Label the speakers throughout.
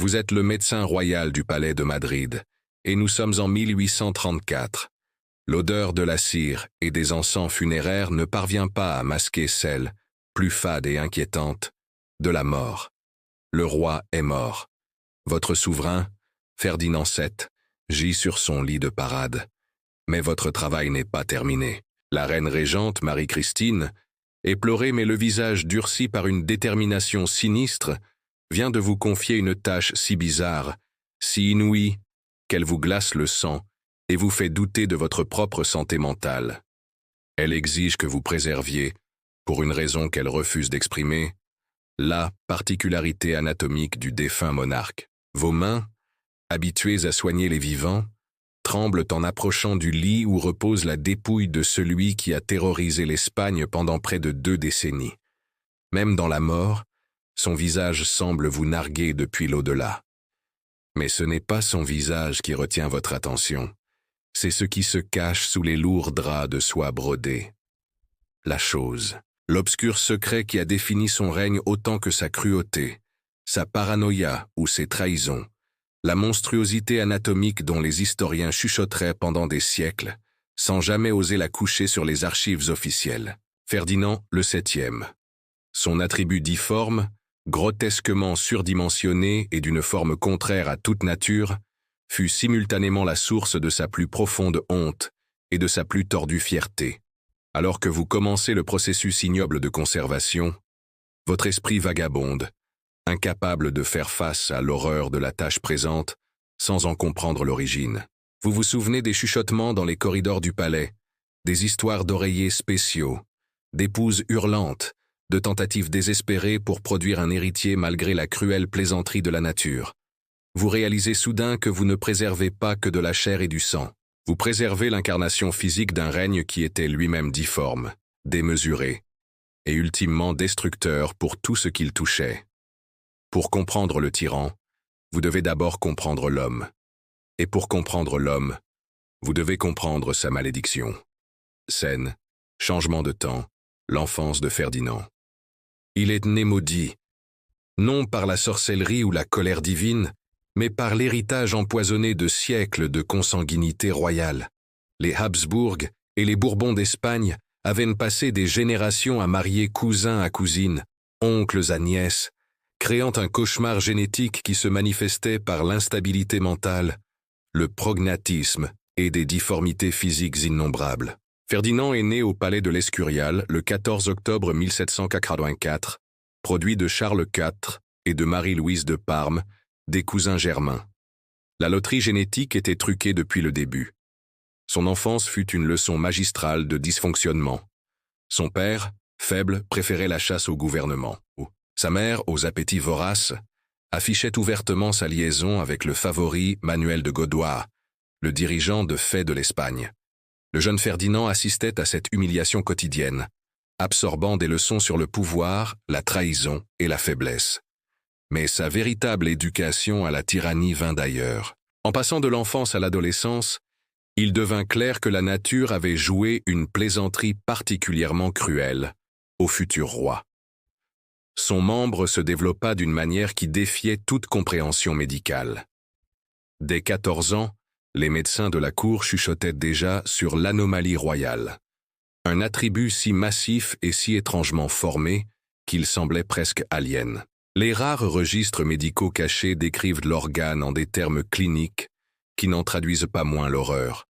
Speaker 1: Vous êtes le médecin royal du palais de Madrid, et nous sommes en 1834. L'odeur de la cire et des encens funéraires ne parvient pas à masquer celle, plus fade et inquiétante, de la mort. Le roi est mort. Votre souverain, Ferdinand VII, gît sur son lit de parade. Mais votre travail n'est pas terminé. La reine régente, Marie-Christine, éplorée mais le visage durci par une détermination sinistre, vient de vous confier une tâche si bizarre, si inouïe, qu'elle vous glace le sang et vous fait douter de votre propre santé mentale. Elle exige que vous préserviez, pour une raison qu'elle refuse d'exprimer, la particularité anatomique du défunt monarque. Vos mains, habituées à soigner les vivants, tremblent en approchant du lit où repose la dépouille de celui qui a terrorisé l'Espagne pendant près de 2 décennies. Même dans la mort, son visage semble vous narguer depuis l'au-delà. Mais ce n'est pas son visage qui retient votre attention, c'est ce qui se cache sous les lourds draps de soie brodés. La chose, l'obscur secret qui a défini son règne autant que sa cruauté, sa paranoïa ou ses trahisons, la monstruosité anatomique dont les historiens chuchoteraient pendant des siècles, sans jamais oser la coucher sur les archives officielles. Ferdinand le VII. Son attribut difforme, grotesquement surdimensionné et d'une forme contraire à toute nature, fut simultanément la source de sa plus profonde honte et de sa plus tordue fierté. Alors que vous commencez le processus ignoble de conservation, votre esprit vagabonde, incapable de faire face à l'horreur de la tâche présente, sans en comprendre l'origine. Vous vous souvenez des chuchotements dans les corridors du palais, des histoires d'oreillers spéciaux, d'épouses hurlantes, de tentatives désespérées pour produire un héritier malgré la cruelle plaisanterie de la nature. Vous réalisez soudain que vous ne préservez pas que de la chair et du sang. Vous préservez l'incarnation physique d'un règne qui était lui-même difforme, démesuré, et ultimement destructeur pour tout ce qu'il touchait. Pour comprendre le tyran, vous devez d'abord comprendre l'homme. Et pour comprendre l'homme, vous devez comprendre sa malédiction. Scène, changement de temps, l'enfance de Ferdinand. Il est né maudit, non par la sorcellerie ou la colère divine, mais par l'héritage empoisonné de siècles de consanguinité royale. Les Habsbourg et les Bourbons d'Espagne avaient passé des générations à marier cousins à cousines, oncles à nièces, créant un cauchemar génétique qui se manifestait par l'instabilité mentale, le prognatisme et des difformités physiques innombrables. Ferdinand est né au palais de l'Escurial le 14 octobre 1784, produit de Charles IV et de Marie-Louise de Parme, des cousins germains. La loterie génétique était truquée depuis le début. Son enfance fut une leçon magistrale de dysfonctionnement. Son père, faible, préférait la chasse au gouvernement. Sa mère, aux appétits voraces, affichait ouvertement sa liaison avec le favori Manuel de Godoy, le dirigeant de fait de l'Espagne. Le jeune Ferdinand assistait à cette humiliation quotidienne, absorbant des leçons sur le pouvoir, la trahison et la faiblesse. Mais sa véritable éducation à la tyrannie vint d'ailleurs. En passant de l'enfance à l'adolescence, il devint clair que la nature avait joué une plaisanterie particulièrement cruelle au futur roi. Son membre se développa d'une manière qui défiait toute compréhension médicale. Dès 14 ans, les médecins de la cour chuchotaient déjà sur l'anomalie royale, un attribut si massif et si étrangement formé qu'il semblait presque alien. Les rares registres médicaux cachés décrivent l'organe en des termes cliniques qui n'en traduisent pas moins l'horreur.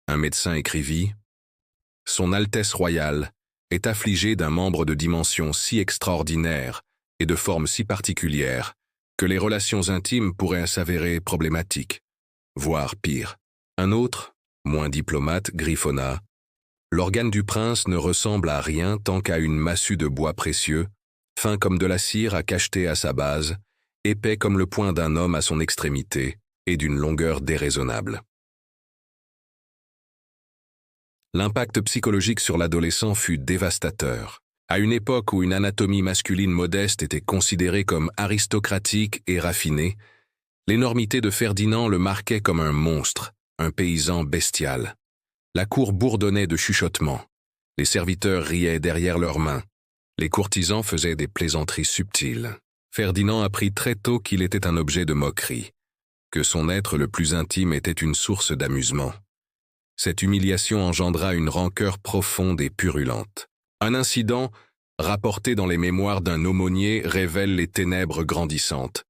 Speaker 1: Un médecin écrivit « Son Altesse royale est affligée d'un membre de dimension si extraordinaire et de forme si particulière que les relations intimes pourraient s'avérer problématiques, voire pire. » Un autre, moins diplomate, griffonna « L'organe du prince ne ressemble à rien tant qu'à une massue de bois précieux, fin comme de la cire à cacheter à sa base, épais comme le poing d'un homme à son extrémité, et d'une longueur déraisonnable. » L'impact psychologique sur l'adolescent fut dévastateur. À une époque où une anatomie masculine modeste était considérée comme aristocratique et raffinée, l'énormité de Ferdinand le marquait comme un monstre, un paysan bestial. La cour bourdonnait de chuchotements. Les serviteurs riaient derrière leurs mains. Les courtisans faisaient des plaisanteries subtiles. Ferdinand apprit très tôt qu'il était un objet de moquerie, que son être le plus intime était une source d'amusement. Cette humiliation engendra une rancœur profonde et purulente. Un incident, rapporté dans les mémoires d'un aumônier, révèle les ténèbres grandissantes.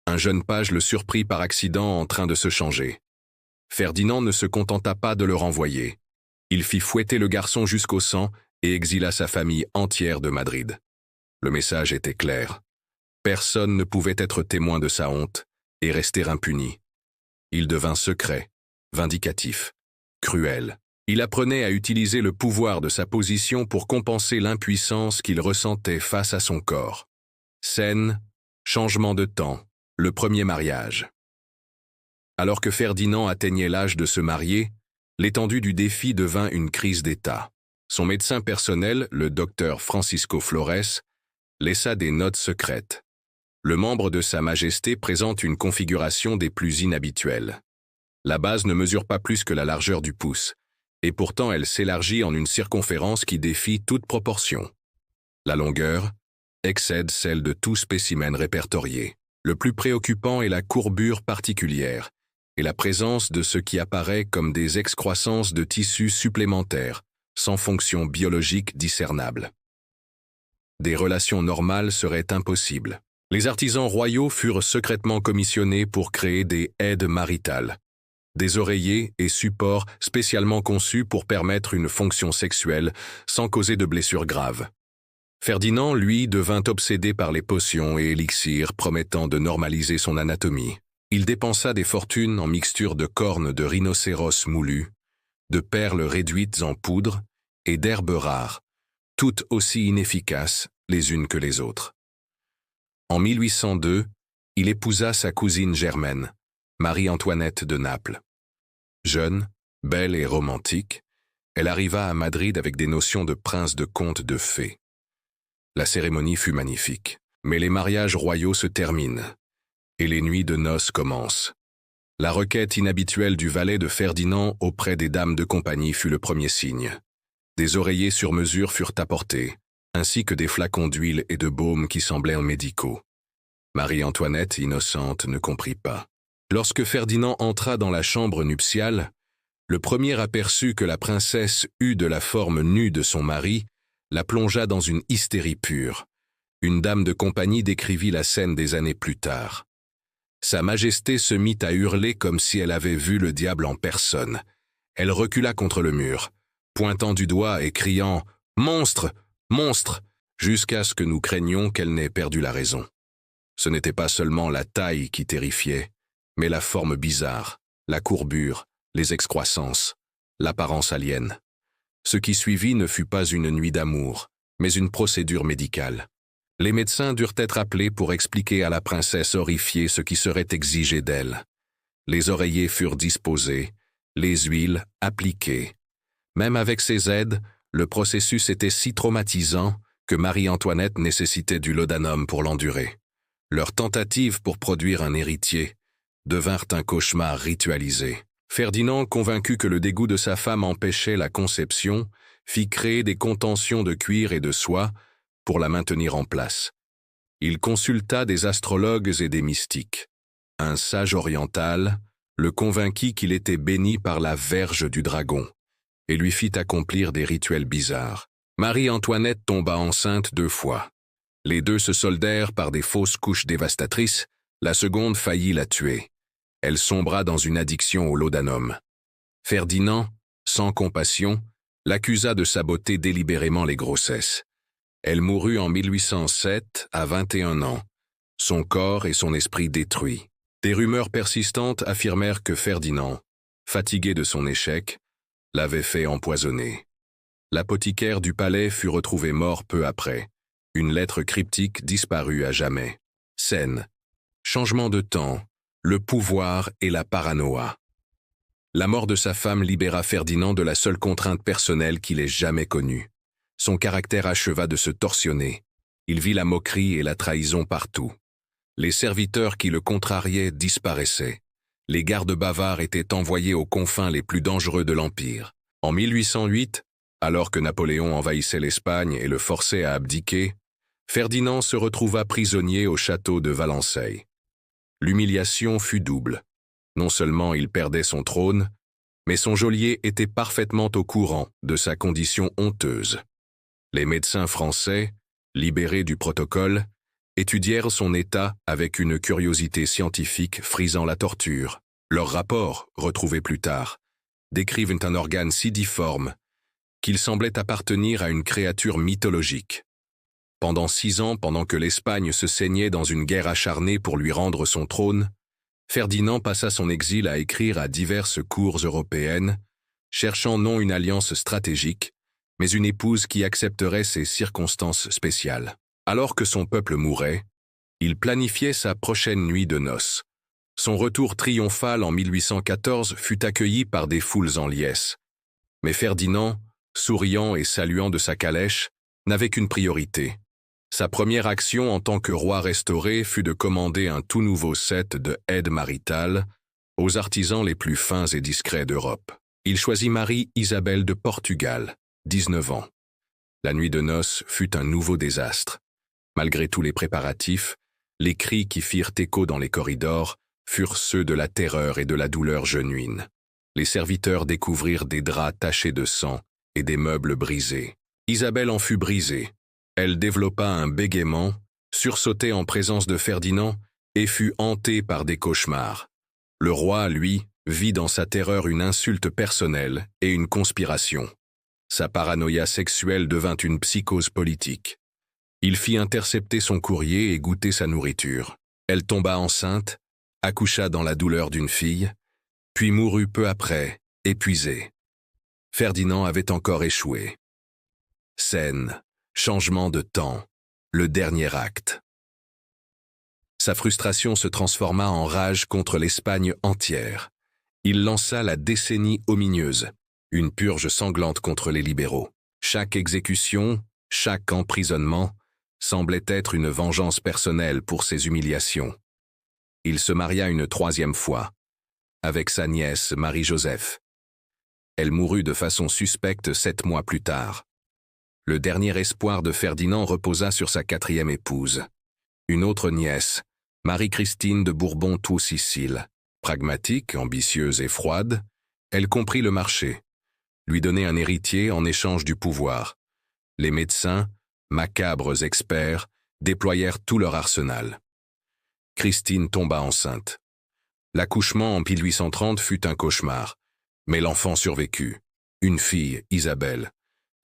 Speaker 1: Un jeune page le surprit par accident en train de se changer. Ferdinand ne se contenta pas de le renvoyer. Il fit fouetter le garçon jusqu'au sang et exila sa famille entière de Madrid. Le message était clair. Personne ne pouvait être témoin de sa honte et rester impuni. Il devint secret, vindicatif, cruel. Il apprenait à utiliser le pouvoir de sa position pour compenser l'impuissance qu'il ressentait face à son corps. Scène, changement de temps, le premier mariage. Alors que Ferdinand atteignait l'âge de se marier, l'étendue du défi devint une crise d'État. Son médecin personnel, le docteur Francisco Flores, laissa des notes secrètes. Le membre de Sa Majesté présente une configuration des plus inhabituelles. La base ne mesure pas plus que la largeur du pouce, et pourtant elle s'élargit en une circonférence qui défie toute proportion. La longueur excède celle de tout spécimen répertorié. Le plus préoccupant est la courbure particulière, et la présence de ce qui apparaît comme des excroissances de tissus supplémentaires, sans fonction biologique discernable. Des relations normales seraient impossibles. Les artisans royaux furent secrètement commissionnés pour créer des aides maritales, des oreillers et supports spécialement conçus pour permettre une fonction sexuelle sans causer de blessures graves. Ferdinand, lui, devint obsédé par les potions et élixirs promettant de normaliser son anatomie. Il dépensa des fortunes en mixtures de cornes de rhinocéros moulus, de perles réduites en poudre et d'herbes rares, toutes aussi inefficaces les unes que les autres. En 1802, il épousa sa cousine germaine, Marie-Antoinette de Naples. Jeune, belle et romantique, elle arriva à Madrid avec des notions de prince de conte de fées. La cérémonie fut magnifique, mais les mariages royaux se terminent, et les nuits de noces commencent. La requête inhabituelle du valet de Ferdinand auprès des dames de compagnie fut le premier signe. Des oreillers sur mesure furent apportés, ainsi que des flacons d'huile et de baume qui semblaient médicaux. Marie-Antoinette, innocente, ne comprit pas. Lorsque Ferdinand entra dans la chambre nuptiale, le premier aperçu que la princesse eut de la forme nue de son mari la plongea dans une hystérie pure. Une dame de compagnie décrivit la scène des années plus tard. Sa Majesté se mit à hurler comme si elle avait vu le diable en personne. Elle recula contre le mur, pointant du doigt et criant « Monstre! Monstre !» jusqu'à ce que nous craignions qu'elle n'ait perdu la raison. Ce n'était pas seulement la taille qui terrifiait, mais la forme bizarre, la courbure, les excroissances, l'apparence aliène. Ce qui suivit ne fut pas une nuit d'amour, mais une procédure médicale. Les médecins durent être appelés pour expliquer à la princesse horrifiée ce qui serait exigé d'elle. Les oreillers furent disposés, les huiles appliquées. Même avec ces aides, le processus était si traumatisant que Marie-Antoinette nécessitait du laudanum pour l'endurer. Leurs tentatives pour produire un héritier devinrent un cauchemar ritualisé. Ferdinand, convaincu que le dégoût de sa femme empêchait la conception, fit créer des contentions de cuir et de soie pour la maintenir en place. Il consulta des astrologues et des mystiques. Un sage oriental le convainquit qu'il était béni par la verge du dragon et lui fit accomplir des rituels bizarres. Marie-Antoinette tomba enceinte 2 fois. Les 2 se soldèrent par des fausses couches dévastatrices, la seconde faillit la tuer. Elle sombra dans une addiction au laudanum. Ferdinand, sans compassion, l'accusa de saboter délibérément les grossesses. Elle mourut en 1807 à 21 ans, son corps et son esprit détruits. Des rumeurs persistantes affirmèrent que Ferdinand, fatigué de son échec, l'avait fait empoisonner. L'apothicaire du palais fut retrouvé mort peu après. Une lettre cryptique disparut à jamais. Scène. Changement de temps, le pouvoir et la paranoïa. La mort de sa femme libéra Ferdinand de la seule contrainte personnelle qu'il ait jamais connue. Son caractère acheva de se torsionner. Il vit la moquerie et la trahison partout. Les serviteurs qui le contrariaient disparaissaient. Les gardes bavards étaient envoyés aux confins les plus dangereux de l'Empire. En 1808, alors que Napoléon envahissait l'Espagne et le forçait à abdiquer, Ferdinand se retrouva prisonnier au château de Valençay. L'humiliation fut double. Non seulement il perdait son trône, mais son geôlier était parfaitement au courant de sa condition honteuse. Les médecins français, libérés du protocole, étudièrent son état avec une curiosité scientifique frisant la torture. Leurs rapports, retrouvés plus tard, décrivent un organe si difforme qu'il semblait appartenir à une créature mythologique. Pendant 6 ans, pendant que l'Espagne se saignait dans une guerre acharnée pour lui rendre son trône, Ferdinand passa son exil à écrire à diverses cours européennes, cherchant non une alliance stratégique, mais une épouse qui accepterait ses circonstances spéciales. Alors que son peuple mourait, il planifiait sa prochaine nuit de noces. Son retour triomphal en 1814 fut accueilli par des foules en liesse. Mais Ferdinand, souriant et saluant de sa calèche, n'avait qu'une priorité. Sa première action en tant que roi restauré fut de commander un tout nouveau set de aide maritale aux artisans les plus fins et discrets d'Europe. Il choisit Marie-Isabelle de Portugal, 19 ans. La nuit de noces fut un nouveau désastre. Malgré tous les préparatifs, les cris qui firent écho dans les corridors furent ceux de la terreur et de la douleur genuine. Les serviteurs découvrirent des draps tachés de sang et des meubles brisés. Isabelle en fut brisée. Elle développa un bégaiement, sursautait en présence de Ferdinand et fut hantée par des cauchemars. Le roi, lui, vit dans sa terreur une insulte personnelle et une conspiration. Sa paranoïa sexuelle devint une psychose politique. Il fit intercepter son courrier et goûter sa nourriture. Elle tomba enceinte, accoucha dans la douleur d'une fille, puis mourut peu après, épuisée. Ferdinand avait encore échoué. Scène, changement de temps, le dernier acte. Sa frustration se transforma en rage contre l'Espagne entière. Il lança la décennie omineuse, une purge sanglante contre les libéraux. Chaque exécution, chaque emprisonnement, semblait être une vengeance personnelle pour ses humiliations. Il se maria une 3e fois, avec sa nièce Marie-Joseph. Elle mourut de façon suspecte 7 mois plus tard. Le dernier espoir de Ferdinand reposa sur sa 4e épouse, une autre nièce, Marie-Christine de Bourbon-Tours-Sicile. Pragmatique, ambitieuse et froide, elle comprit le marché, lui donner un héritier en échange du pouvoir. Les médecins, macabres experts, déployèrent tout leur arsenal. Christine tomba enceinte. L'accouchement en 1830 fut un cauchemar, mais l'enfant survécut. Une fille, Isabelle.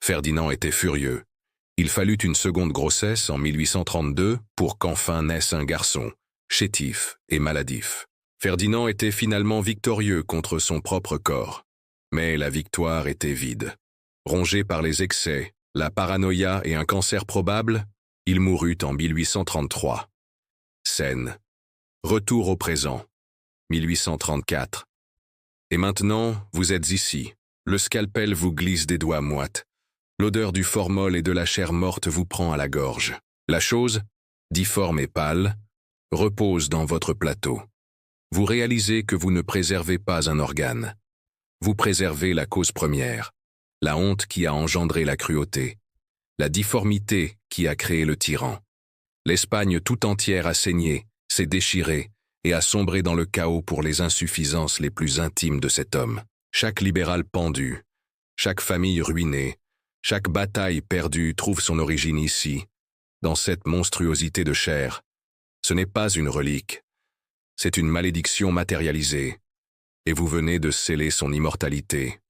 Speaker 1: Ferdinand était furieux. Il fallut une seconde grossesse en 1832 pour qu'enfin naisse un garçon, chétif et maladif. Ferdinand était finalement victorieux contre son propre corps. Mais la victoire était vide. Rongé par les excès, la paranoïa et un cancer probable, il mourut en 1833. Scène. Retour au présent. 1834. Et maintenant, vous êtes ici. Le scalpel vous glisse des doigts moites. L'odeur du formol et de la chair morte vous prend à la gorge. La chose, difforme et pâle, repose dans votre plateau. Vous réalisez que vous ne préservez pas un organe. Vous préservez la cause première, la honte qui a engendré la cruauté, la difformité qui a créé le tyran. L'Espagne tout entière a saigné, s'est déchirée et a sombré dans le chaos pour les insuffisances les plus intimes de cet homme. Chaque libéral pendu, chaque famille ruinée, chaque bataille perdue trouve son origine ici, dans cette monstruosité de chair. Ce n'est pas une relique, c'est une malédiction matérialisée, et vous venez de sceller son immortalité.